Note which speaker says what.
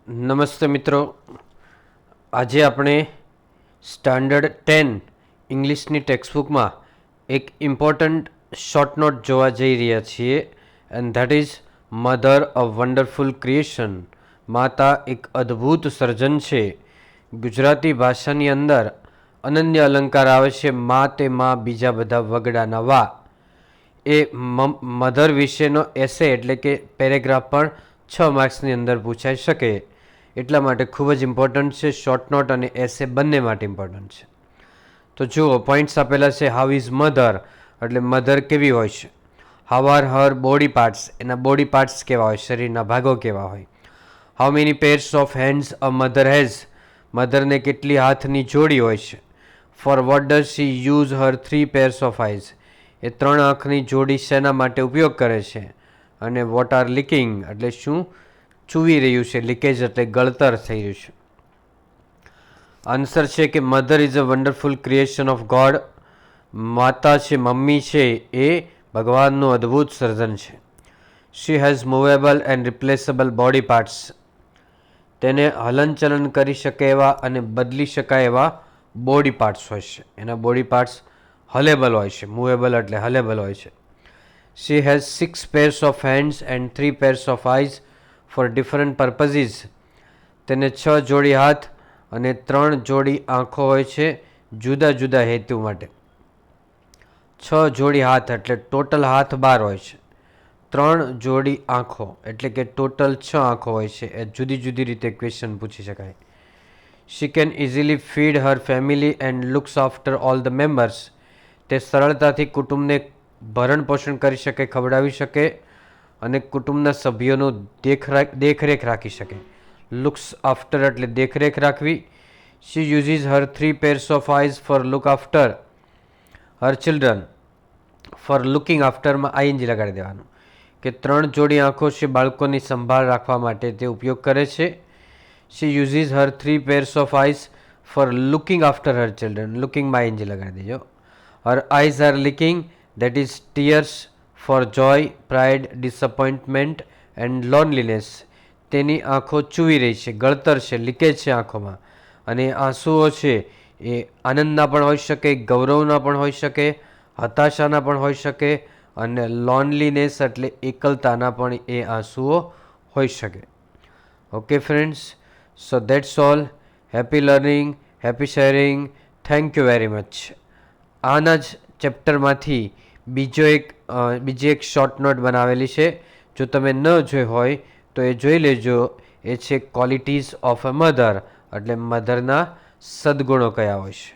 Speaker 1: નમસ્તે મિત્રો, આજે આપણે સ્ટાન્ડર્ડ 10 ઇંગ્લિશની ટેક્સ્ટબુકમાં એક ઇમ્પોર્ટન્ટ શોર્ટ નોટ જોવા જઈ રહ્યા છીએ and that is mother a wonderful creation. માતા એક અદ્ભુત સર્જન છે. ગુજરાતી ભાષાની અંદર અનન્ય અલંકાર આવે છે મા તે મા બીજા બધા વગડાના વા. એ મધર વિશેનો એસે એટલે કે પેરેગ્રાફ પણ 6 માર્ક્સની અંદર પૂછાઈ શકે. એટલા માટે ખૂબ જ ઇમ્પોર્ટન્ટ છે. શોર્ટ નોટ અને એસે બંને માટે ઇમ્પોર્ટન્ટ છે. તો જુઓ, પોઈન્ટ્સ આપેલા છે. હાઉ ઇઝ મધર એટલે મધર કેવી હોય છે. How are her body parts, એના બોડી પાર્ટ્સ કેવા હોય, શરીરના ભાગો કેવા હોય. How many pairs of hands a mother has, મધરને કેટલી હાથની જોડી હોય છે. For what does she use her 3 pairs of eyes, એ 3 આંખની જોડી શેના માટે ઉપયોગ કરે છે. અને વોટ આર લીકિંગ એટલે શું ચૂવી રહ્યું છે, લીકેજ એટલે ગળતર થઈ રહ્યું છે. આન્સર છે કે mother is a wonderful creation of God. માતા છે, મમ્મી છે, એ ભગવાનનું અદ્ભુત સર્જન છે. She has movable and replaceable body parts, તેને હલનચલન કરી શકે એવા અને બદલી શકાય એવા બોડી પાર્ટ્સ હોય છે. એના બોડી પાર્ટ્સ હલેબલ હોય છે. મૂવેબલ એટલે હલેબલ હોય છે. She has 6 pairs of hands and 3 pairs of eyes for different purposes, તેને 6 જોડી હાથ અને 3 જોડી આંખો હોય છે જુદા જુદા હેતુ માટે. 6 જોડી હાથ એટલે ટોટલ હાથ 12 હોય છે. 3 જોડી આંખો એટલે કે ટોટલ 6 આંખો હોય છે. એ જુદી જુદી રીતે ક્વેશ્ચન પૂછી શકાય. She can easily feed her family and looks after all the members, તે સરળતાથી કુટુંબને ભરણ પોષણ કરી શકે, ખવડાવી શકે અને કુટુંબના સભ્યોનું દેખરેખ રાખી શકે. લુક્સ આફ્ટર એટલે દેખરેખ રાખવી. She uses her 3 pairs of eyes for look after her children, for looking આફ્ટરમાં આઈએનજી લગાડી દેવાનું કે 3 જોડી આંખો છે બાળકોની સંભાળ રાખવા માટે તે ઉપયોગ કરે છે. She uses her 3 pairs of eyes for looking after her children, લુકિંગમાં આઈએનજી લગાડી દેજો. Her eyes are leaking that is tears for joy, pride, disappointment and loneliness, તેની આંખો ચૂવી રહી છે, ગળતર છે, લીકેજ છે આંખોમાં. અને આંસુઓ છે એ આનંદના પણ હોઈ શકે, ગૌરવના પણ હોઈ શકે, હતાશાના પણ હોઈ શકે અને લોનલીનેસ એટલે એકલતાના પણ એ આંસુઓ હોઈ શકે. Okay friends, so that's all. Happy learning, happy sharing. Thank you very much. આના જ ચેપ્ટરમાંથી બીજી એક શોર્ટ નોટ બનાવેલી છે. જો તમે ન જોઈ હોય તો એ જોઈ લેજો. એ છે ક્વોલિટીઝ ઓફ અ મધર એટલે મધરના સદગુણો કયા હોય છે.